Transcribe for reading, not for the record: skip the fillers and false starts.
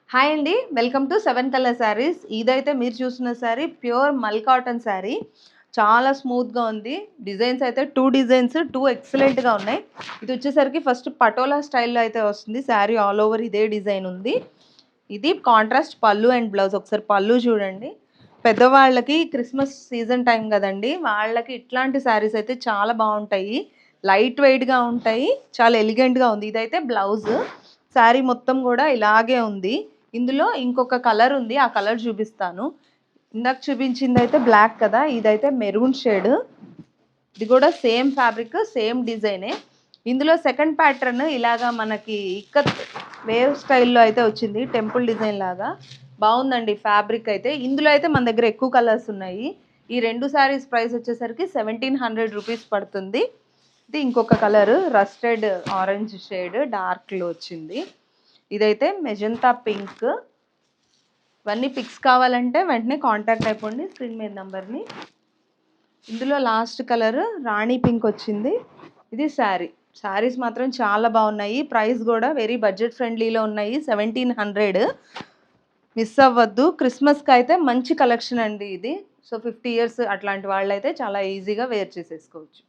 Hi అండి. Welcome to 7 colour saris. ఇదైతే మీరు చూస్తున్న శారీ ప్యూర్ మల్ కాటన్ శారీ. చాలా స్మూత్‌గా ఉంది. డిజైన్స్ అయితే 2 డిజైన్స్ 2 ఎక్సలెంట్‌గా ఉన్నాయి. ఇది వచ్చేసరికి ఫస్ట్ పటోలా స్టైల్‌లో అయితే వస్తుంది. శారీ ఆల్ ఓవర్ ఇదే డిజైన్ ఉంది. ఇది కాంట్రాస్ట్ పళ్ళు అండ్ బ్లౌజ్. ఒకసారి పళ్ళు చూడండి. పెద్దవాళ్ళకి క్రిస్మస్ సీజన్ టైం కదండీ! వాళ్ళకి ఇట్లాంటి శారీస్ అయితే చాలా బావుంటాయి. లైట్ వెయిట్‌గా ఉంటాయి. చాలా ఎలిగెంట్‌గా ఉంది. ఇదైతే బ్లౌజ్. శారీ మొత్తం కూడా ఇలాగే ఉంది. ఇందులో ఇంకొక కలర్ ఉంది. ఆ కలర్ చూపిస్తాను. ఇందాక చూపించింది అయితే బ్లాక్ కదా, ఇదైతే మెరూన్ షేడ్. ఇది కూడా సేమ్ ఫ్యాబ్రిక్ సేమ్ డిజైనే. ఇందులో సెకండ్ ప్యాటర్న్ ఇలాగా మనకి ఇక్కత్ వేవ్ స్టైల్లో అయితే వచ్చింది, టెంపుల్ డిజైన్ లాగా బాగుందండి ఫ్యాబ్రిక్ అయితే. ఇందులో అయితే మన దగ్గర ఎక్కువ కలర్స్ ఉన్నాయి. ఈ రెండు శారీస్ ప్రైస్ వచ్చేసరికి 1700 రూపీస్ పడుతుంది. ఇది ఇంకొక కలర్ రస్టెడ్ ఆరెంజ్ షేడ్ డార్క్లో వచ్చింది. ఇదైతే మెజంతా పింక్. ఇవన్నీ పిక్స్ కావాలంటే వెంటనే కాంటాక్ట్ అయిపోండి స్క్రీన్ మీద నెంబర్ని. ఇందులో లాస్ట్ కలర్ రాణి పింక్ వచ్చింది. ఇది శారీస్ మాత్రం చాలా బాగున్నాయి. ప్రైస్ కూడా వెరీ బడ్జెట్ ఫ్రెండ్లీలో ఉన్నాయి. 1700. మిస్ అవ్వద్దు. క్రిస్మస్కి అయితే మంచి కలెక్షన్ అండి ఇది. సో 50 ఇయర్స్ అట్లాంటి వాళ్ళైతే చాలా ఈజీగా వేర్ చేసేసుకోవచ్చు.